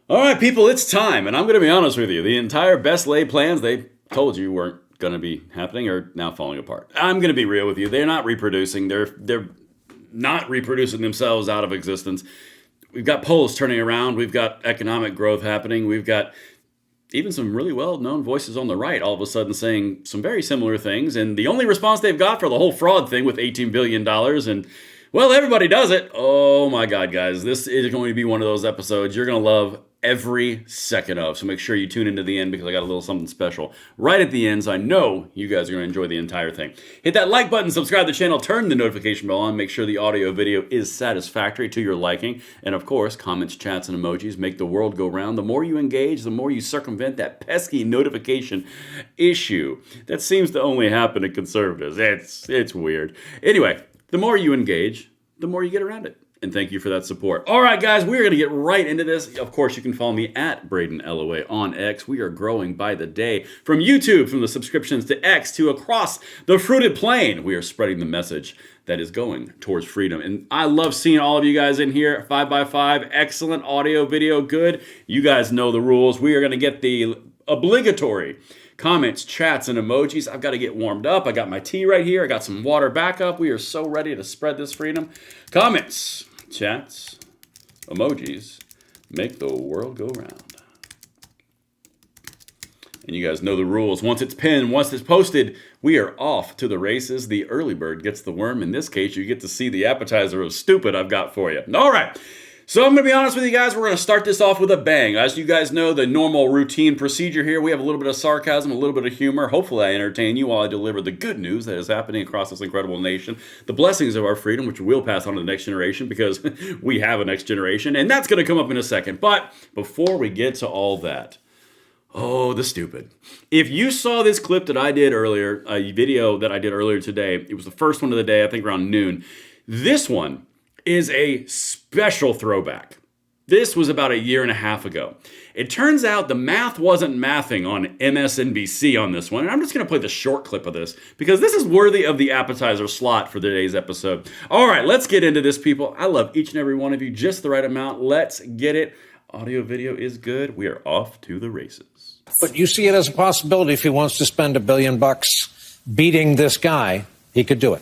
All right, people, it's time. And I'm going to be honest with you. The entire best laid plans they told you weren't going to be happening are now falling apart. I'm going to be real with you. They're not reproducing. They're not reproducing themselves out of existence. We've got polls turning around. We've got economic growth happening. We've got even some really well-known voices on the right all of a sudden saying some very similar things. And the only response they've got for the whole fraud thing with $18 billion and, well, everybody does it. Oh my God, guys. This is going to be one of those episodes you're going to love every second of. So make sure you tune into the end because I got a little something special right at the end. So I know you guys are going to enjoy the entire thing. Hit that like button, subscribe to the channel, turn the notification bell on, make sure the audio video is satisfactory to your liking. And of course, comments, chats, and emojis make the world go round. The more you engage, the more you circumvent that pesky notification issue. That seems to only happen to conservatives. It's weird. Anyway, the more you engage, the more you get around it. And thank you for that support. All right, guys, we're going to get right into this. Of course, you can follow me at Braden LOA on X. We are growing by the day. From YouTube, from the subscriptions to X, to across the fruited plain, we are spreading the message that is going towards freedom. And I love seeing all of you guys in here. 5x5, excellent audio, video, good. You guys know the rules. We are going to get the obligatory comments, chats, and emojis. I've got to get warmed up. I got my tea right here. I got some water backup. We are so ready to spread this freedom. Comments, chats, emojis, make the world go round. And you guys know the rules. Once it's pinned, once it's posted, we are off to the races. The early bird gets the worm. In this case, you get to see the appetizer of stupid I've got for you. All right. So I'm going to be honest with you guys, we're going to start this off with a bang. As you guys know, the normal routine procedure here, we have a little bit of sarcasm, a little bit of humor. Hopefully I entertain you while I deliver the good news that is happening across this incredible nation. The blessings of our freedom, which we'll pass on to the next generation because we have a next generation. And that's going to come up in a second. But before we get to all that, oh, the stupid. If you saw this clip that I did earlier, a video that I did earlier today, it was the first one of the day, I think around noon. This one is a special throwback. This was about a year and a half ago. It turns out the math wasn't mathing on MSNBC on this one, and I'm just going to play the short clip of this because this is worthy of the appetizer slot for today's episode. All right, let's get into this, people. I love each and every one of you just the right amount. Let's get it. Audio, video is good. We are off to the races. But you see it as a possibility if he wants to spend $1 billion beating this guy, he could do it.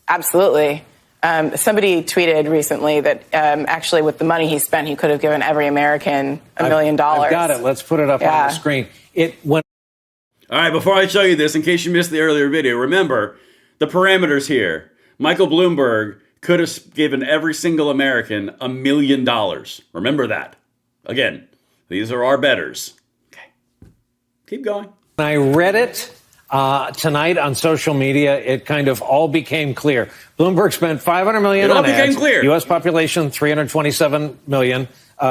Absolutely. Somebody tweeted recently that actually with the money he spent, he could have given every American $1 million. I've got it. Let's put it up on the screen. All right, before I show you this, in case you missed the earlier video, remember the parameters here. Michael Bloomberg could have given every single American $1 million. Remember that. Again, these are our betters. Okay, keep going. When I read it tonight on social media, it kind of all became clear. Bloomberg spent $500 million on ads. It all became clear. U.S. population, 327 million.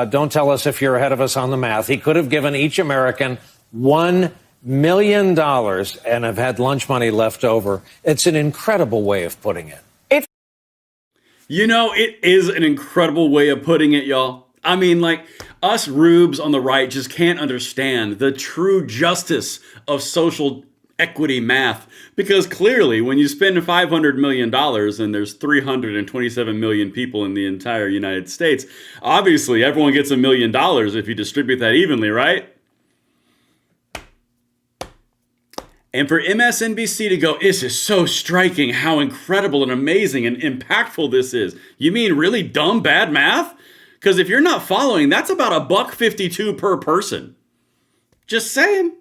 Don't tell us if you're ahead of us on the math. He could have given each American $1 million and have had lunch money left over. It's an incredible way of putting it. You know, it is an incredible way of putting it, y'all. I mean, like, us rubes on the right just can't understand the true justice of social equity math, because clearly when you spend $500 million and there's 327 million people in the entire United States, obviously everyone gets $1 million if you distribute that evenly, right? And for MSNBC to go, this is so striking how incredible and amazing and impactful this is. You mean really dumb, bad math? Because if you're not following, that's about $1.52 per person. Just saying.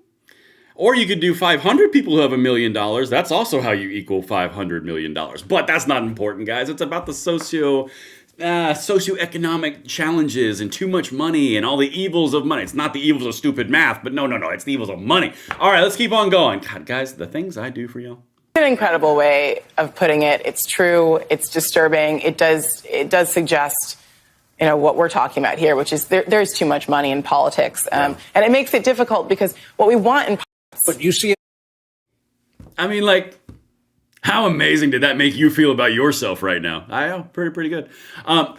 Or you could do 500 people who have $1 million. That's also how you equal $500 million. But that's not important, guys. It's about the socioeconomic challenges and too much money and all the evils of money. It's not the evils of stupid math, but no, it's the evils of money. All right, let's keep on going. God, guys, the things I do for y'all. An incredible way of putting it. It's true. It's disturbing. It does suggest, you know, what we're talking about here, which is there's too much money in politics. And it makes it difficult because what we want in But you see it. I mean, like, How amazing did that make you feel about yourself right now? I know, pretty good.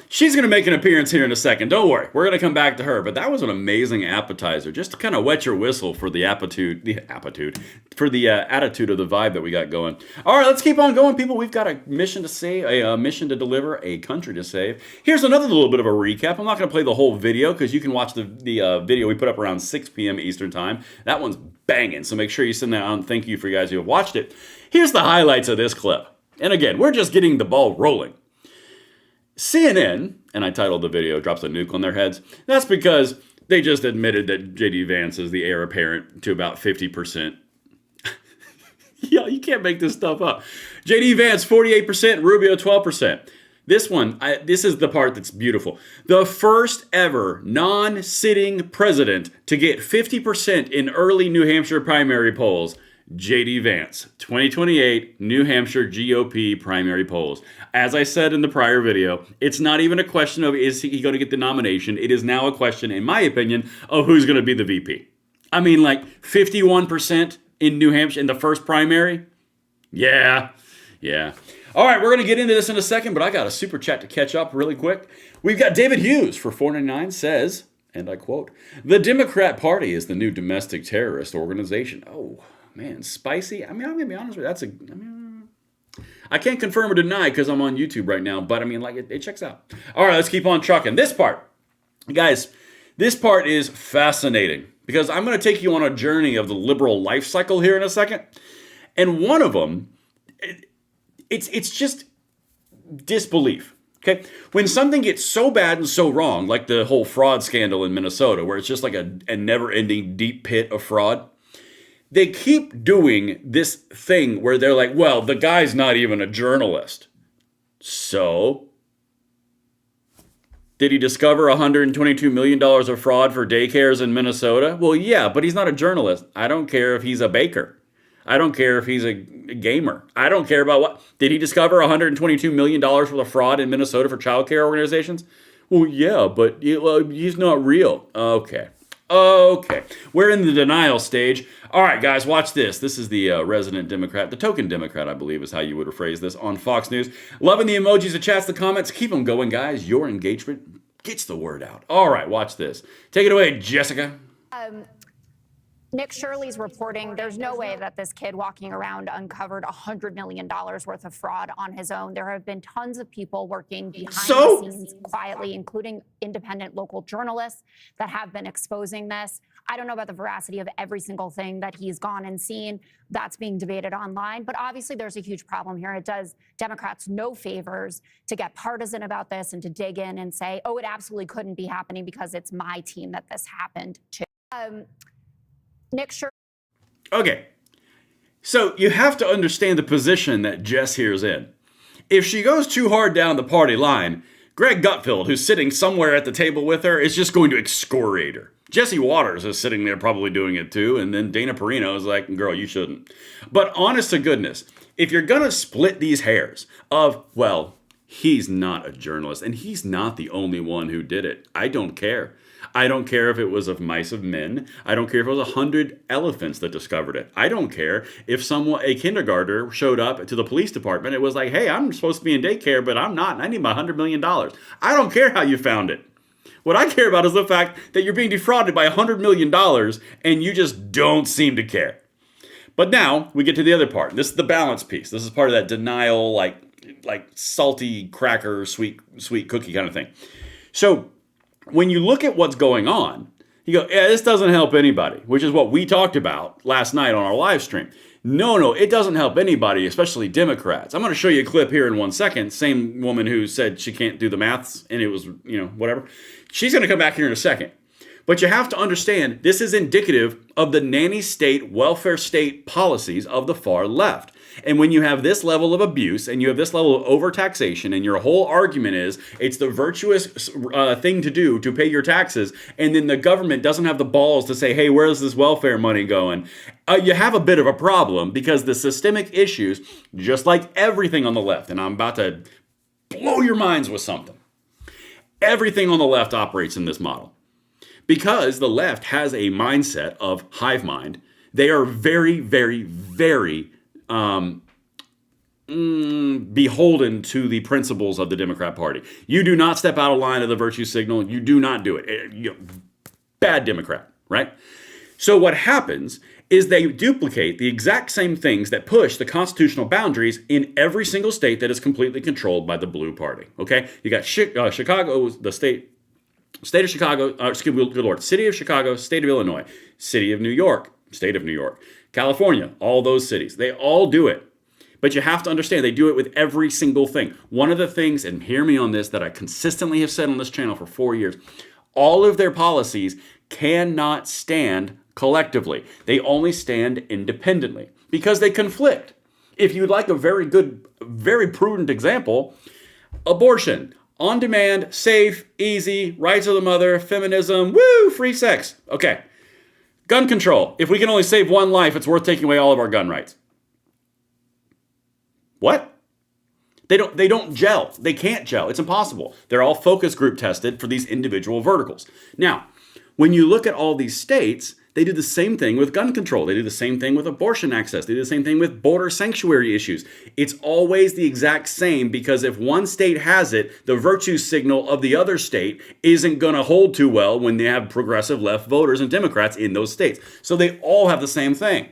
She's going to make an appearance here in a second. Don't worry, we're going to come back to her. But that was an amazing appetizer, just to kind of wet your whistle for the attitude of the vibe that we got going. All right, let's keep on going, people. We've got a mission to save, a mission to deliver, a country to save. Here's another little bit of a recap. I'm not going to play the whole video because you can watch the video we put up around 6 p.m. Eastern time. That one's banging, so make sure you send that on. Thank you for you guys who have watched it. Here's the highlights of this clip. And again, we're just getting the ball rolling. CNN, and I titled the video, drops a nuke on their heads. That's because they just admitted that J.D. Vance is the heir apparent to about 50%. Yeah, you can't make this stuff up. J.D. Vance, 48%, Rubio, 12%. This one, this is the part that's beautiful. The first ever non-sitting president to get 50% in early New Hampshire primary polls. J.D. Vance, 2028 New Hampshire GOP primary polls. As I said in the prior video, it's not even a question of is he going to get the nomination. It is now a question, in my opinion, of who's going to be the VP. I mean, like 51% in New Hampshire in the first primary? Yeah. All right, we're going to get into this in a second, but I got a super chat to catch up really quick. We've got David Hughes for $4.99 says, and I quote, "The Democrat Party is the new domestic terrorist organization." Oh, man, spicy. I mean, I'm going to be honest with you. I can't confirm or deny because I'm on YouTube right now, but I mean, like, it checks out. All right, let's keep on trucking. This part, guys, this part is fascinating because I'm going to take you on a journey of the liberal life cycle here in a second. And one of them, it's just disbelief. Okay, when something gets so bad and so wrong, like the whole fraud scandal in Minnesota, where it's just like a never-ending deep pit of fraud, they keep doing this thing where they're like, well, the guy's not even a journalist. So, did he discover $122 million of fraud for daycares in Minnesota? Well, yeah, but he's not a journalist. I don't care if he's a baker. I don't care if he's a gamer. I don't care about what. Did he discover $122 million worth of fraud in Minnesota for child care organizations? Well, yeah, but he's not real. Okay. We're in the denial stage. All right, guys, watch this. This is the resident Democrat, the token Democrat, I believe is how you would rephrase this, on Fox News. Loving the emojis, the chats, the comments. Keep them going, guys. Your engagement gets the word out. All right, watch this. Take it away, Jessica. Nick Shirley's reporting there's no way that this kid walking around uncovered $100 million worth of fraud on his own. There have been tons of people working behind the scenes quietly, including independent local journalists that have been exposing this. I don't know about the veracity of every single thing that he's gone and seen. That's being debated online. But obviously, there's a huge problem here. It does Democrats no favors to get partisan about this and to dig in and say, oh, it absolutely couldn't be happening because it's my team that this happened to. Nick Shirley. Okay, so you have to understand the position that Jess here is in. If she goes too hard down the party line, Greg Gutfeld, who's sitting somewhere at the table with her, is just going to excoriate her. Jesse Waters is sitting there probably doing it too, and then Dana Perino is like, girl, you shouldn't. But honest to goodness, if you're going to split these hairs of, well, he's not a journalist, and he's not the only one who did it. I don't care. I don't care if it was of mice of men. I don't care if it was 100 elephants that discovered it. I don't care if a kindergartner showed up to the police department. It was like, hey, I'm supposed to be in daycare, but I'm not, and I need my $100 million. I don't care how you found it. What I care about is the fact that you're being defrauded by $100 million, and you just don't seem to care. But now we get to the other part. This is the balance piece. This is part of that denial, like salty cracker, sweet cookie kind of thing. So when you look at what's going on, you go, yeah, this doesn't help anybody, which is what we talked about last night on our live stream. No, it doesn't help anybody, especially Democrats. I'm going to show you a clip here in 1 second. Same woman who said she can't do the maths and it was, whatever. She's going to come back here in a second. But you have to understand, this is indicative of the nanny state, welfare state policies of the far left. And when you have this level of abuse and you have this level of overtaxation and your whole argument is it's the virtuous thing to do to pay your taxes, and then the government doesn't have the balls to say, hey, where's this welfare money going? You have a bit of a problem because the systemic issues, just like everything on the left, and I'm about to blow your minds with something. Everything on the left operates in this model. Because the left has a mindset of hive mind, they are very, very, very beholden to the principles of the Democrat Party. You do not step out of line of the virtue signal. You do not do it. Bad Democrat, right? So what happens is they duplicate the exact same things that push the constitutional boundaries in every single state that is completely controlled by the blue party. Okay, you got Chicago, the state of Chicago, excuse me, good Lord, city of Chicago, state of Illinois, city of New York, state of New York, California, all those cities. They all do it. But you have to understand, they do it with every single thing. One of the things, and hear me on this, that I consistently have said on this channel for 4 years, all of their policies cannot stand collectively. They only stand independently because they conflict. If you'd like a very good, very prudent example, abortion, on demand, safe, easy, rights of the mother, feminism, woo, free sex. Okay. Gun control. If we can only save one life, it's worth taking away all of our gun rights. What? They don't gel. They can't gel. It's impossible. They're all focus group tested for these individual verticals. Now, when you look at all these states, they do the same thing with gun control. They do the same thing with abortion access. They do the same thing with border sanctuary issues. It's always the exact same because if one state has it, the virtue signal of the other state isn't going to hold too well when they have progressive left voters and Democrats in those states. So they all have the same thing.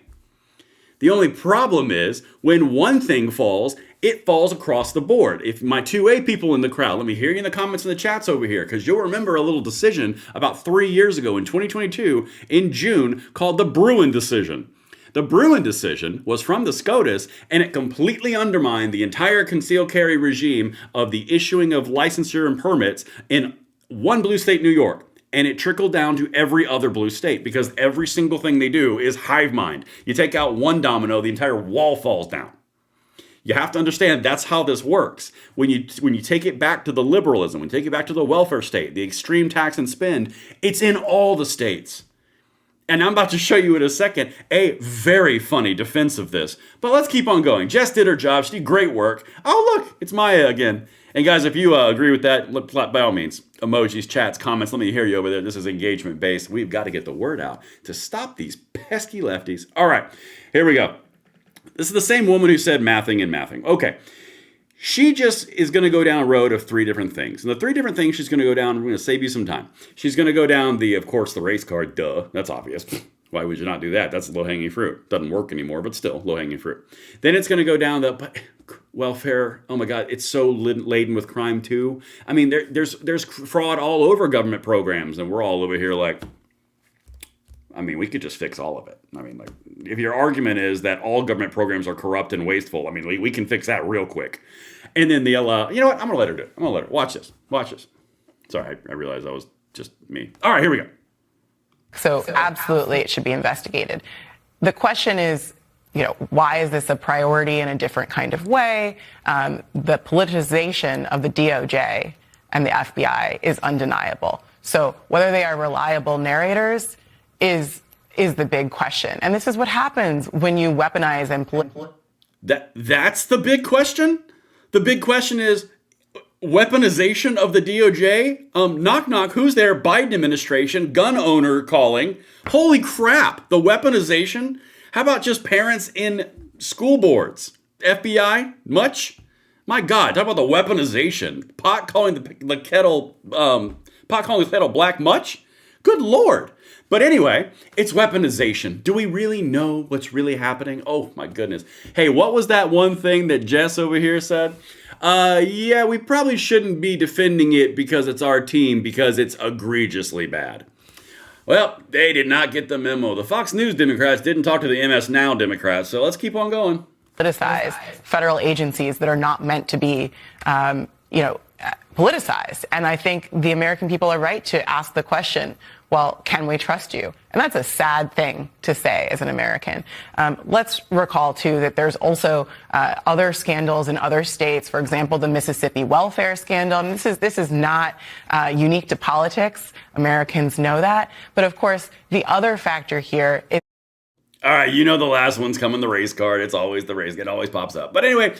The only problem is when one thing falls, it falls across the board. If my 2A people in the crowd, let me hear you in the comments in the chats over here, because you'll remember a little decision about 3 years ago in 2022 in June called the Bruen decision. The Bruen decision was from the SCOTUS, and it completely undermined the entire concealed carry regime of the issuing of licensure and permits in one blue state, New York. And it trickled down to every other blue state because every single thing they do is hive mind. You take out one domino, the entire wall falls down. You have to understand that's how this works. When you take it back to the liberalism, when you take it back to the welfare state, the extreme tax and spend, it's in all the states. And I'm about to show you in a second a very funny defense of this. But let's keep on going. Jess did her job. She did great work. Oh, look, it's Maya again. And guys, if you agree with that, look, by all means, emojis, chats, comments, let me hear you over there. This is engagement based. We've got to get the word out to stop these pesky lefties. All right, here we go. This is the same woman who said mathing and mathing. Okay. She just is going to go down a road of 3 different things. And the 3 different things she's going to go down, we're going to save you some time. She's going to go down of course, the race card. Duh. That's obvious. Why would you not do that? That's low-hanging fruit. Doesn't work anymore, but still low-hanging fruit. Then it's going to go down the welfare. Oh my God, it's so laden with crime too. I mean, there's fraud all over government programs, and we're all over here like, I mean, we could just fix all of it. I mean, like, if your argument is that all government programs are corrupt and wasteful, I mean, we can fix that real quick. And then you know what? I'm going to let her do it. I'm going to let her. Watch this. Watch this. Sorry, I realized that was just me. All right, here we go. So absolutely, it should be investigated. The question is, why is this a priority in a different kind of way? The politicization of the DOJ and the FBI is undeniable. So whether they are reliable narrators is the big question. And this is what happens when you weaponize and That's the big question? The big question is weaponization of the DOJ? Knock, knock, who's there? Biden administration, gun owner calling. Holy crap, the weaponization? How about just parents in school boards? FBI, much? My God, talk about the weaponization. Pot calling the kettle black, much? Good Lord. But anyway, it's weaponization. Do we really know what's really happening? Oh my goodness. Hey, what was that one thing that Jess over here said? Yeah, we probably shouldn't be defending it because it's our team, because it's egregiously bad. Well, they did not get the memo. The Fox News Democrats didn't talk to the MS Now Democrats, so let's keep on going. Politicize federal agencies that are not meant to be, politicized. And I think the American people are right to ask the question, well, can we trust you? And that's a sad thing to say as an American. Let's recall, too, that there's also other scandals in other states. For example, the Mississippi welfare scandal. And this is not unique to politics. Americans know that. But, of course, the other factor here is... All right, the last one's coming, the race card. It's always the race. It always pops up. But anyway...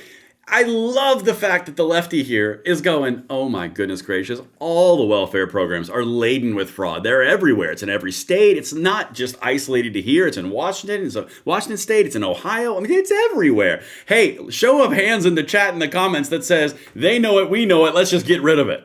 I love the fact that the lefty here is going, oh my goodness gracious, all the welfare programs are laden with fraud. They're everywhere. It's in every state. It's not just isolated to here. It's in Washington. It's in Washington State. It's in Ohio. I mean, it's everywhere. Hey, show of hands in the chat in the comments that says, they know it, we know it, let's just get rid of it.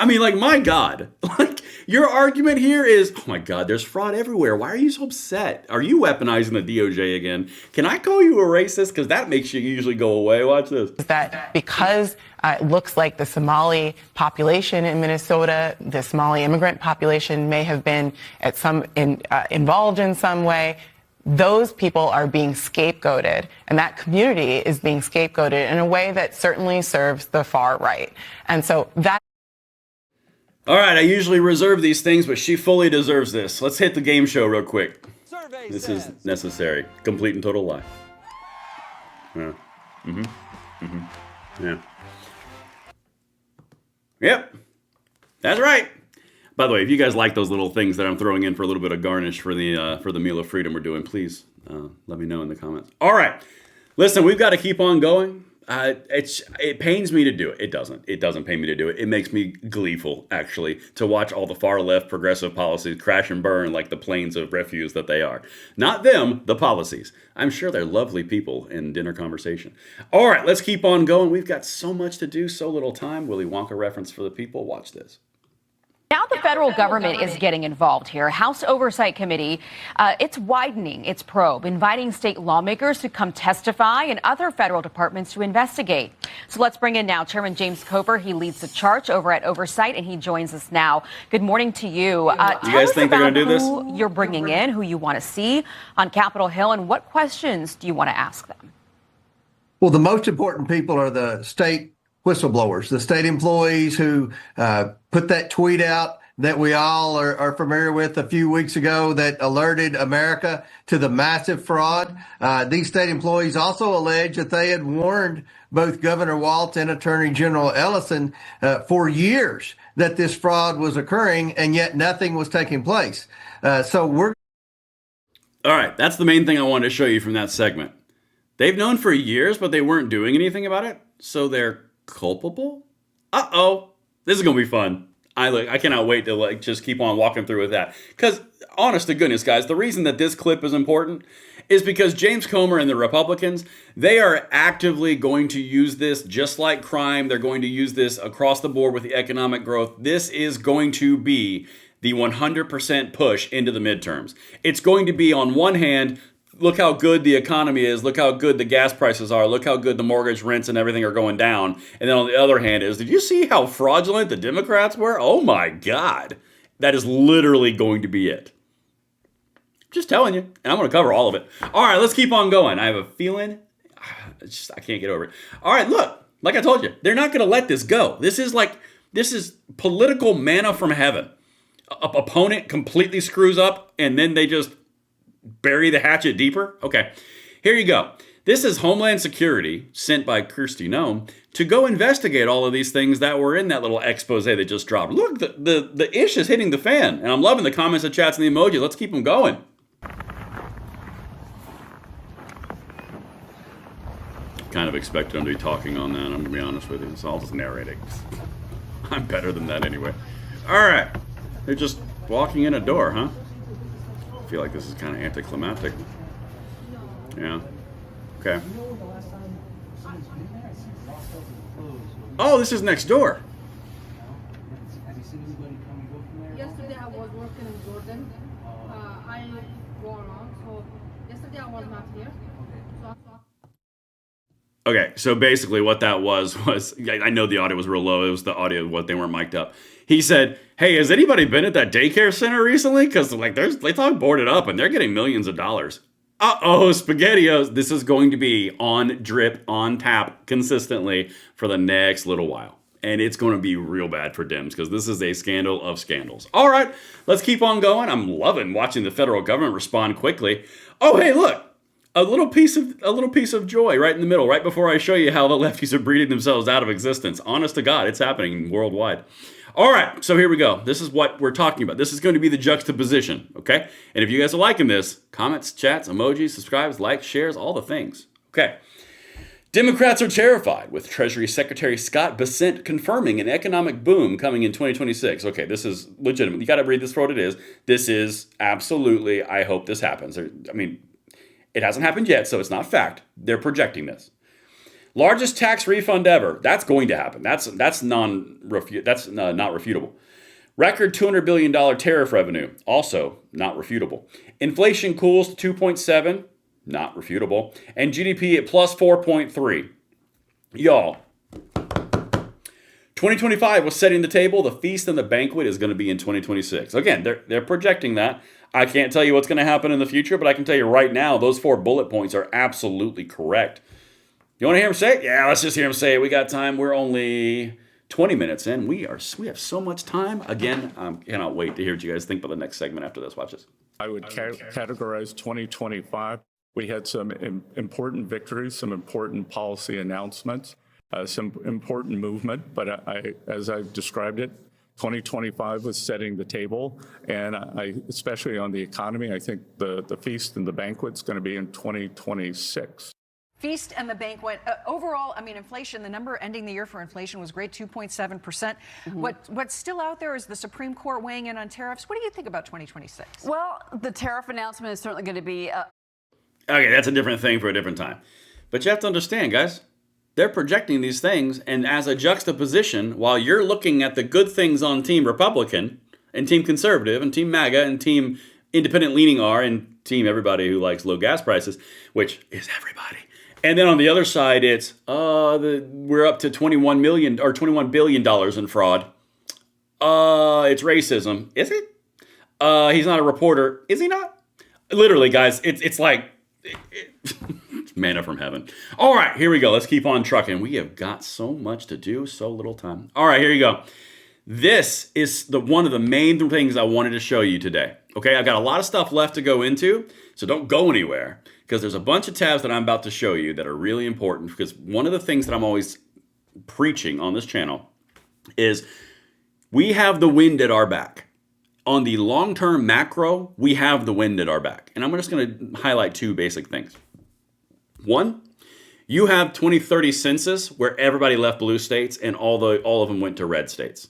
I mean, like, my God, like, your argument here is, oh my God, there's fraud everywhere. Why are you so upset? Are you weaponizing the DOJ again? Can I call you a racist? Because that makes you usually go away. Watch this. That because it looks like the Somali population in Minnesota, the Somali immigrant population may have been involved in some way. Those people are being scapegoated, and that community is being scapegoated in a way that certainly serves the far right. And so that. All right, I usually reserve these things, but she fully deserves this. Let's hit the game show real quick. This is necessary. Complete and total lie. Yeah. Yeah. Yep. That's right. By the way, if you guys like those little things that I'm throwing in for a little bit of garnish for the Meal of Freedom we're doing, please let me know in the comments. All right. Listen, we've got to keep on going. It pains me to do it. It doesn't pain me to do it. It makes me gleeful, actually, to watch all the far left progressive policies crash and burn like the planes of refuse that they are. Not them, the policies. I'm sure they're lovely people in dinner conversation. All right, let's keep on going. We've got so much to do, so little time. Willy Wonka reference for the people. Watch this. Now the federal government is getting involved here. House Oversight Committee, it's widening its probe, inviting state lawmakers to come testify and other federal departments to investigate. So let's bring in now Chairman James Coper. He leads the charge over at Oversight, and he joins us now. Good morning to you. You guys think they're going to do this? Who you're bringing in, who you want to see on Capitol Hill, and what questions do you want to ask them? Well, the most important people are the state whistleblowers, the state employees who put that tweet out that we all are familiar with a few weeks ago that alerted America to the massive fraud. These state employees also allege that they had warned both Governor Walz and Attorney General Ellison for years that this fraud was occurring, and yet nothing was taking place. All right, that's the main thing I wanted to show you from that segment. They've known for years, but they weren't doing anything about it, so they're culpable? Uh-oh. This is going to be fun. I cannot wait to just keep on walking through with that. Because, honest to goodness, guys, the reason that this clip is important is because James Comer and the Republicans, they are actively going to use this just like crime. They're going to use this across the board with the economic growth. This is going to be the 100% push into the midterms. It's going to be, on one hand, look how good the economy is. Look how good the gas prices are. Look how good the mortgage rents and everything are going down. And then on the other hand is, did you see how fraudulent the Democrats were? Oh my God. That is literally going to be it. Just telling you. And I'm going to cover all of it. All right, let's keep on going. I have a feeling, I can't get over it. All right, look, like I told you, they're not going to let this go. This is political manna from heaven. Opponent completely screws up and then they just bury the hatchet deeper? Okay, here you go. This is Homeland Security, sent by Kirsty Noem, to go investigate all of these things that were in that little expose that just dropped. Look, the ish is hitting the fan, and I'm loving the comments, the chats, and the emoji. Let's keep them going. Kind of expected them to be talking on that, I'm going to be honest with you, so I'll just narrate it. I'm better than that anyway. All right, they're just walking in a door, huh? I feel like this is kind of anticlimactic. Yeah. Okay. Oh, this is next door. Yesterday I was working in Jordan. I go around, so yesterday I was not here. Okay, so basically what that was I know the audio was real low. It was the audio of what they weren't mic'd up. He said, hey, has anybody been at that daycare center recently? Because they thought boarded up and they're getting millions of dollars. Uh-oh, SpaghettiOs. This is going to be on drip, on tap consistently for the next little while. And it's going to be real bad for Dems because this is a scandal of scandals. All right, let's keep on going. I'm loving watching the federal government respond quickly. Oh, hey, look. A little piece of joy right in the middle, right before I show you how the lefties are breeding themselves out of existence. Honest to God, it's happening worldwide. All right, so here we go. This is what we're talking about. This is going to be the juxtaposition, okay? And if you guys are liking this, comments, chats, emojis, subscribes, likes, shares, all the things. Okay. Democrats are terrified, with Treasury Secretary Scott Bessent confirming an economic boom coming in 2026. Okay, this is legitimate. You got to read this for what it is. This is absolutely, I hope this happens. I mean, it hasn't happened yet, so it's not fact. They're projecting this. Largest tax refund ever. That's going to happen. That's not refutable. Record $200 billion tariff revenue. Also not refutable. Inflation cools to 2.7. Not refutable. And GDP at plus 4.3. Y'all, 2025 was setting the table. The feast and the banquet is going to be in 2026. Again, they're projecting that. I can't tell you what's going to happen in the future, but I can tell you right now, those 4 bullet points are absolutely correct. You want to hear him say it? Yeah, let's just hear him say it. We got time. We're only 20 minutes in. We have so much time. Again, I cannot wait to hear what you guys think about the next segment after this. Watch this. I would categorize 2025. We had some important victories, some important policy announcements, some important movement. But as I've described it, 2025 was setting the table. And especially on the economy, I think the feast and the banquet is going to be in 2026. Feast and the banquet. Overall, I mean, inflation, the number ending the year for inflation was great, 2.7%. Mm-hmm. What's still out there is the Supreme Court weighing in on tariffs. What do you think about 2026? Well, the tariff announcement is certainly going to be... Okay, that's a different thing for a different time. But you have to understand, guys, they're projecting these things, and as a juxtaposition, while you're looking at the good things on Team Republican, and Team Conservative, and Team MAGA, and Team Independent Leaning R, and Team everybody who likes low gas prices, which is everybody. And then on the other side, it's we're up to $21 billion in fraud. It's racism. Is it? He's not a reporter. Is he not? Literally, guys, it's like manna from heaven. All right, here we go. Let's keep on trucking. We have got so much to do, so little time. All right, here you go. This is one of the main things I wanted to show you today. Okay, I've got a lot of stuff left to go into, so don't go anywhere, because there's a bunch of tabs that I'm about to show you that are really important, because one of the things that I'm always preaching on this channel is we have the wind at our back. On the long-term macro, we have the wind at our back. And I'm just going to highlight 2 basic things. One, you have 2030 census where everybody left blue states and all of them went to red states.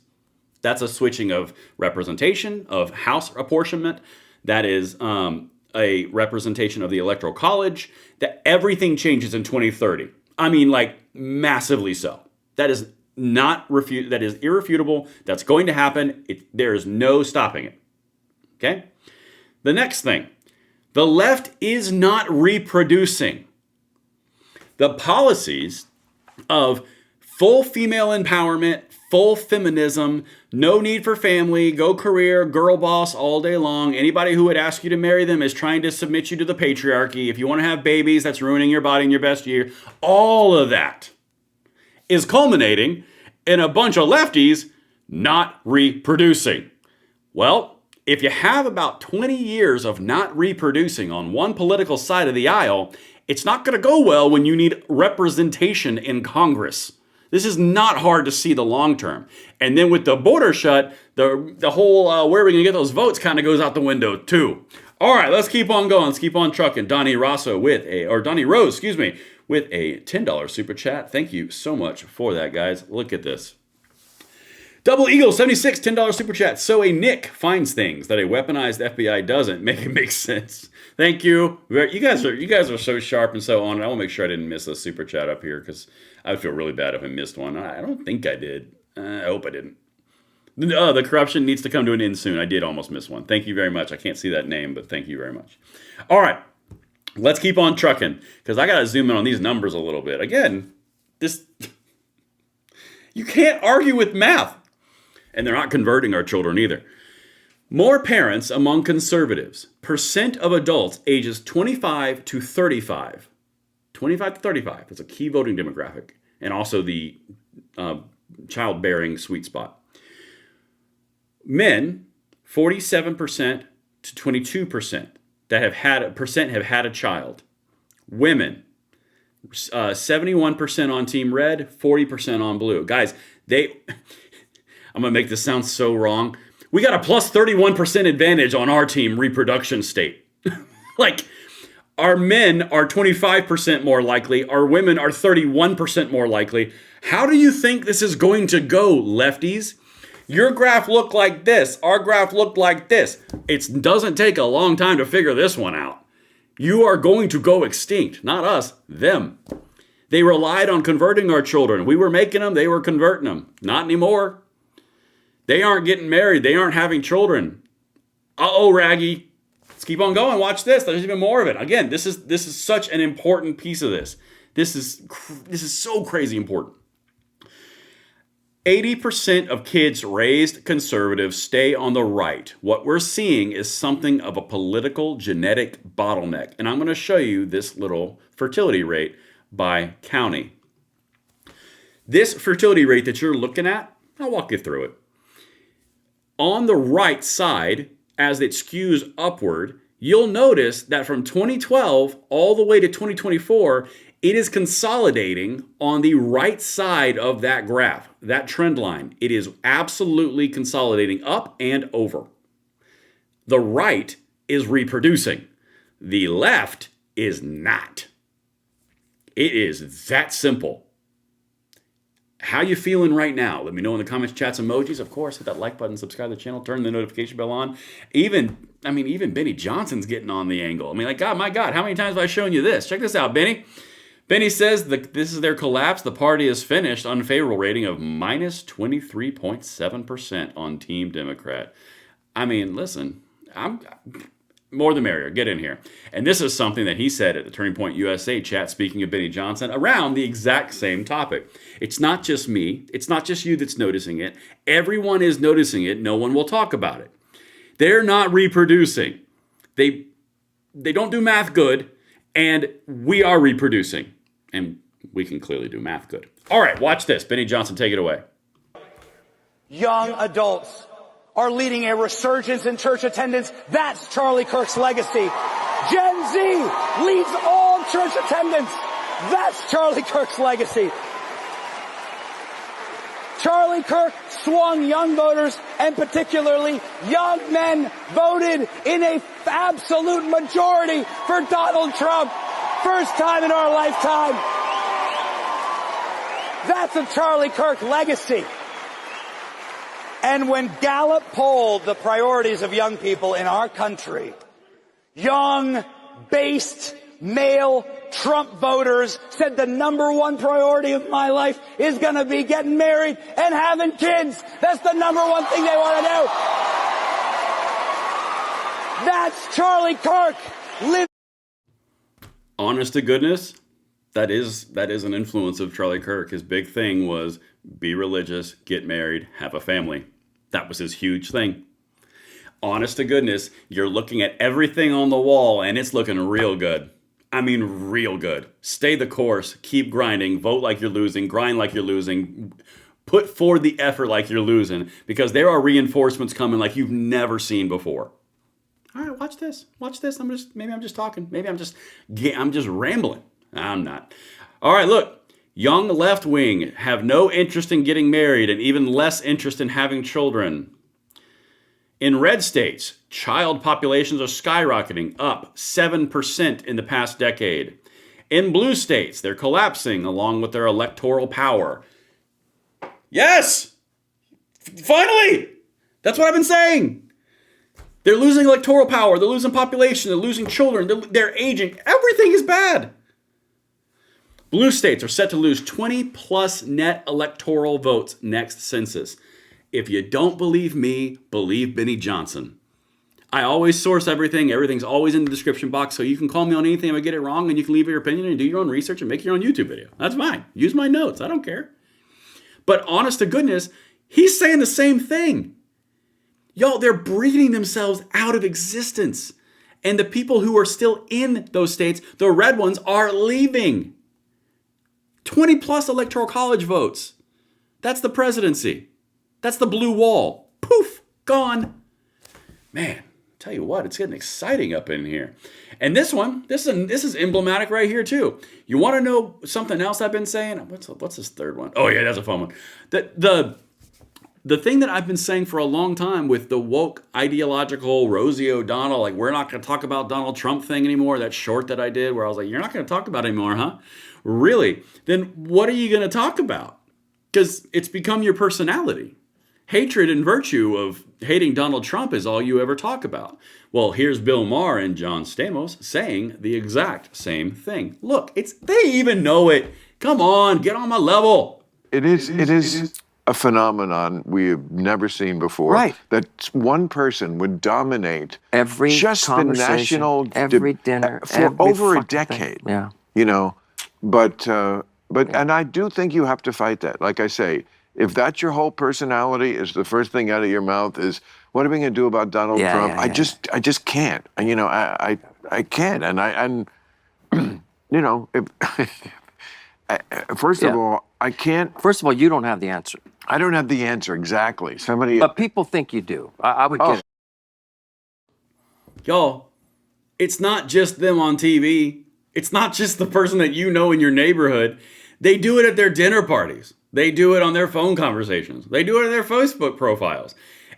That's a switching of representation, of House apportionment. That is a representation of the Electoral College. That everything changes in 2030. I mean, like, massively so. That is that is irrefutable. That's going to happen. There is no stopping it. Okay? The next thing. The left is not reproducing. The policies of full female empowerment, full feminism, no need for family, go career, girl boss all day long. Anybody who would ask you to marry them is trying to submit you to the patriarchy. If you want to have babies, that's ruining your body in your best year. All of that is culminating in a bunch of lefties not reproducing. Well, if you have about 20 years of not reproducing on one political side of the aisle, it's not going to go well when you need representation in Congress. This is not hard to see the long term. And then with the border shut, the whole where are we going to get those votes kind of goes out the window too. All right, let's keep on going. Let's keep on trucking. Donnie Rose, with a $10 super chat. Thank you so much for that, guys. Look at this. Double Eagle 76 $10 super chat. So a Nick finds things that a weaponized FBI doesn't. Make it make sense. Thank you. You guys are so sharp and so on. I will make sure I didn't miss a super chat up here because I would feel really bad if I missed one. I don't think I did. I hope I didn't. The corruption needs to come to an end soon. I did almost miss one. Thank you very much. I can't see that name, but thank you very much. All right. Let's keep on trucking because I got to zoom in on these numbers a little bit. Again, you can't argue with math. And they're not converting our children either. More parents among conservatives. Percent of adults ages 25 to 35. 25 to 35. That's a key voting demographic. And also the childbearing sweet spot. Men, 47% to 22% that have had a child. Women, 71% on Team Red, 40% on Blue. Guys, I'm going to make this sound so wrong. We got a plus 31% advantage on our team reproduction state. Like, Our men are 25% more likely. Our women are 31% more likely. How do you think this is going to go, lefties? Your graph looked like this. Our graph looked like this. It doesn't take a long time to figure this one out. You are going to go extinct. Not us, them. They relied on converting our children. We were making them, they were converting them. Not anymore. They aren't getting married. They aren't having children. Uh-oh, Raggy. Let's keep on going. Watch this. There's even more of it. Again, this is such an important piece of this. This is so crazy important. 80% of kids raised conservative stay on the right. What we're seeing is something of a political genetic bottleneck. And I'm going to show you this little fertility rate by county. This fertility rate that you're looking at, I'll walk you through it. On the right side, as it skews upward, you'll notice that from 2012 all the way to 2024, it is consolidating on the right side of that graph, that trend line. It is absolutely consolidating up and over. The right is reproducing. The left is not. It is that simple. How you feeling right now? Let me know in the comments, chats, emojis. Of course, hit that like button, subscribe to the channel, turn the notification bell on. Even Benny Johnson's getting on the angle. God, my God, how many times have I shown you this? Check this out, Benny. Benny says this is their collapse. The party is finished. Unfavorable rating of minus 23.7% on Team Democrat. Listen, I'm more the merrier. Get in here. And this is something that he said at the Turning Point USA chat, speaking of Benny Johnson, around the exact same topic. It's not just me. It's not just you that's noticing it. Everyone is noticing it. No one will talk about it. They're not reproducing. They don't do math good, and we are reproducing. And we can clearly do math good. All right, watch this. Benny Johnson, take it away. Young adults are leading a resurgence in church attendance. That's Charlie Kirk's legacy. Gen Z leads all church attendance. That's Charlie Kirk's legacy. Charlie Kirk swung young voters, and particularly young men, voted in an absolute majority for Donald Trump. First time in our lifetime. That's a Charlie Kirk legacy. And when Gallup polled the priorities of young people in our country, young, based, male Trump voters said the number one priority of my life is going to be getting married and having kids. That's the number one thing they want to do. That's Charlie Kirk. Honest to goodness, that is an influence of Charlie Kirk. His big thing was be religious, get married, have a family. That was his huge thing. Honest to goodness, you're looking at everything on the wall and it's looking real good. Real good. Stay the course, keep grinding, vote like you're losing, grind like you're losing, put forward the effort like you're losing, because there are reinforcements coming like you've never seen before. All right, watch this. Watch this. Maybe I'm just talking. Maybe I'm just rambling. I'm not. All right, look. Young left wing have no interest in getting married and even less interest in having children. In red states, child populations are skyrocketing, up 7% in the past decade. In blue states, they're collapsing along with their electoral power. Yes! Finally! That's what I've been saying. They're losing electoral power. They're losing population. They're losing children. They're aging. Everything is bad. Blue states are set to lose 20 plus net electoral votes next census. If you don't believe me, believe Benny Johnson. I always source everything. Everything's always in the description box, so you can call me on anything if I get it wrong, and you can leave your opinion and do your own research and make your own YouTube video. That's fine. Use my notes. I don't care. But honest to goodness, he's saying the same thing. Y'all, they're breathing themselves out of existence. And the people who are still in those states, the red ones, are leaving. 20 plus electoral college votes. That's the presidency. That's the blue wall. Poof, gone. Man, tell you what, it's getting exciting up in here. And this is emblematic right here too. You want to know something else I've been saying? What's this third one? Oh yeah, that's a fun one. the thing that I've been saying for a long time with the woke ideological Rosie O'Donnell, like we're not going to talk about Donald Trump thing anymore, that short that I did where I was like, you're not going to talk about it anymore, huh? Really? Then what are you going to talk about? Because it's become your personality. Hatred and virtue of hating Donald Trump is all you ever talk about. Well, here's Bill Maher and John Stamos saying the exact same thing. Look, they even know it. Come on, get on my level. It is a phenomenon we have never seen before. Right. That one person would dominate every just the national every dinner for every over a decade. Thing. Yeah. You know, but and I do think you have to fight that. Like I say, if that's your whole personality, is the first thing out of your mouth is, what are we going to do about Donald Trump? I just can't. You know, I can't. And you know, first of all, I can't. First of all, you don't have the answer. I don't have the answer exactly. But people think you do. I would get it. Y'all, it's not just them on TV. It's not just the person that you know in your neighborhood. They do it at their dinner parties. They do it on their phone conversations. They do it in their Facebook profiles.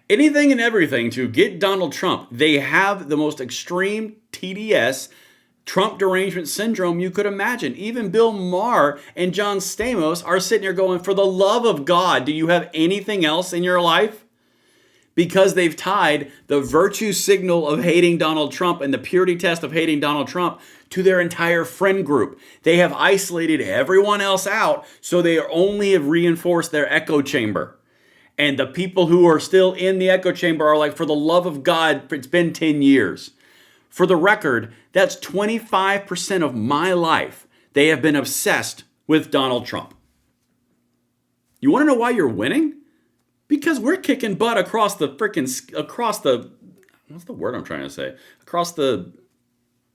Anything and everything to get Donald Trump. They have the most extreme TDS, Trump derangement syndrome you could imagine. Even Bill Maher and John Stamos are sitting here going, for the love of God, do you have anything else in your life? Because they've tied the virtue signal of hating Donald Trump and the purity test of hating Donald Trump to their entire friend group. They have isolated everyone else out, so they only have reinforced their echo chamber. And the people who are still in the echo chamber are like, for the love of God, it's been 10 years. For the record, that's 25% of my life. They have been obsessed with Donald Trump. You want to know why you're winning? Because we're kicking butt across the, what's the word I'm trying to say? Across the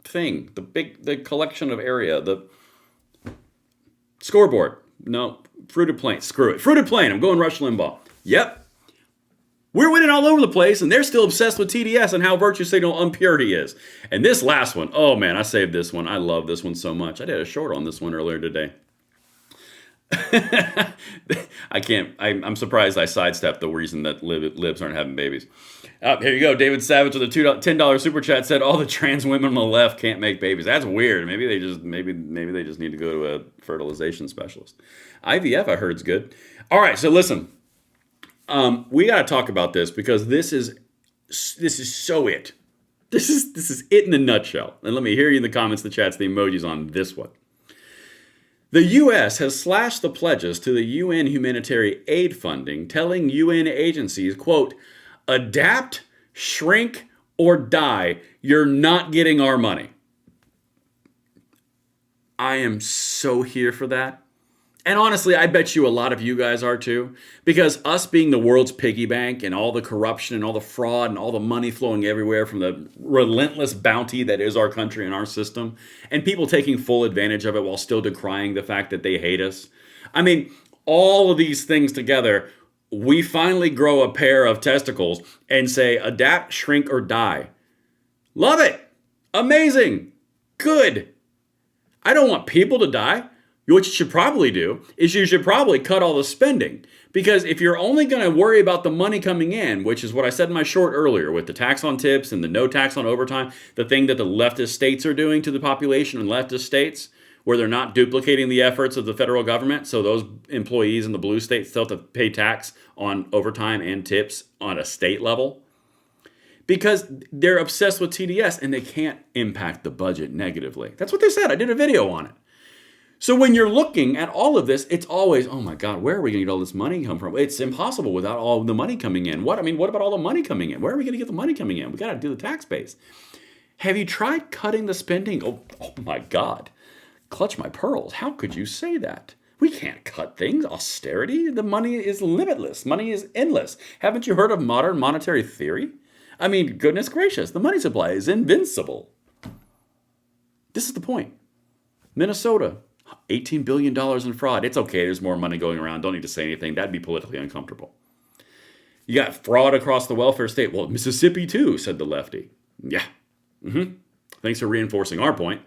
thing, the collection of area, the scoreboard. No, fruited plain. Screw it. Fruited plain. I'm going Rush Limbaugh. Yep. We're winning all over the place, and they're still obsessed with TDS and how virtue signal impurity is. And this last one, oh man, I saved this one. I love this one so much. I did a short on this one earlier today. I'm surprised I sidestepped the reason that libs aren't having babies. Here you go. David Savage with a $10 super chat said all the trans women on the left can't make babies. That's weird. Maybe they just need to go to a fertilization specialist. IVF I heard is good. All right, so listen. We got to talk about this because this is so it. This is it in a nutshell. And let me hear you in the comments, the chats, the emojis on this one. The U.S. has slashed the pledges to the UN humanitarian aid funding, telling UN agencies, quote, adapt, shrink, or die. You're not getting our money. I am so here for that. And honestly, I bet you a lot of you guys are too. Because us being the world's piggy bank and all the corruption and all the fraud and all the money flowing everywhere from the relentless bounty that is our country and our system, and people taking full advantage of it while still decrying the fact that they hate us. I mean, all of these things together, we finally grow a pair of testicles and say, adapt, shrink, or die. Love it. Amazing. Good. I don't want people to die. What you should probably do is you should probably cut all the spending. Because if you're only going to worry about the money coming in, which is what I said in my short earlier with the tax on tips and the no tax on overtime, the thing that the leftist states are doing to the population in leftist states, where they're not duplicating the efforts of the federal government, so those employees in the blue states still have to pay tax on overtime and tips on a state level. Because they're obsessed with TDS and they can't impact the budget negatively. That's what they said. I did a video on it. So when you're looking at all of this, it's always, oh my God, where are we going to get all this money come from? It's impossible without all the money coming in. What about all the money coming in? Where are we going to get the money coming in? We got to do the tax base. Have you tried cutting the spending? Oh my God. Clutch my pearls. How could you say that? We can't cut things. Austerity. The money is limitless. Money is endless. Haven't you heard of modern monetary theory? I mean, goodness gracious, the money supply is invincible. This is the point. Minnesota. $18 billion in fraud. It's okay. There's more money going around. Don't need to say anything. That'd be politically uncomfortable. You got fraud across the welfare state. Well, Mississippi too, said the lefty. Yeah. Thanks for reinforcing our point.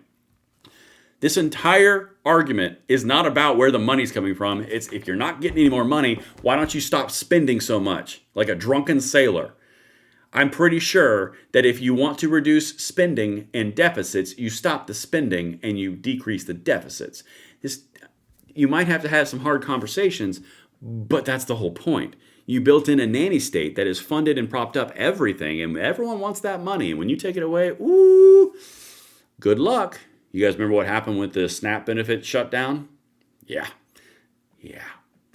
This entire argument is not about where the money's coming from. It's if you're not getting any more money, why don't you stop spending so much? Like a drunken sailor. I'm pretty sure that if you want to reduce spending and deficits, you stop the spending and you decrease the deficits. You might have to have some hard conversations, but that's the whole point. You built in a nanny state that has funded and propped up everything, and everyone wants that money. And when you take it away, ooh, good luck. You guys remember what happened with the SNAP benefit shutdown? Yeah.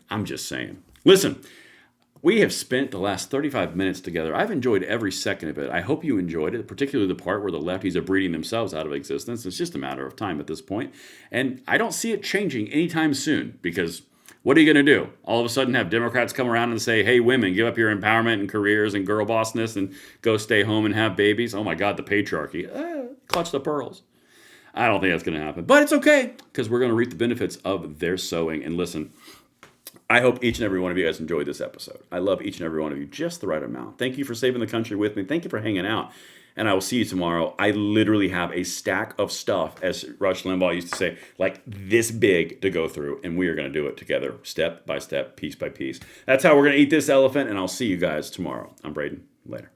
I'm just saying. Listen, we have spent the last 35 minutes together. I've enjoyed every second of it. I hope you enjoyed it, particularly the part where the lefties are breeding themselves out of existence. It's just a matter of time at this point. And I don't see it changing anytime soon, because what are you going to do? All of a sudden have Democrats come around and say, hey, women, give up your empowerment and careers and girl bossness and go stay home and have babies? Oh my God, the patriarchy. Clutch the pearls. I don't think that's going to happen. But it's okay, because we're going to reap the benefits of their sowing. And listen, I hope each and every one of you guys enjoyed this episode. I love each and every one of you just the right amount. Thank you for saving the country with me. Thank you for hanging out. And I will see you tomorrow. I literally have a stack of stuff, as Rush Limbaugh used to say, like this big to go through. And we are going to do it together, step by step, piece by piece. That's how we're going to eat this elephant. And I'll see you guys tomorrow. I'm Braden. Later.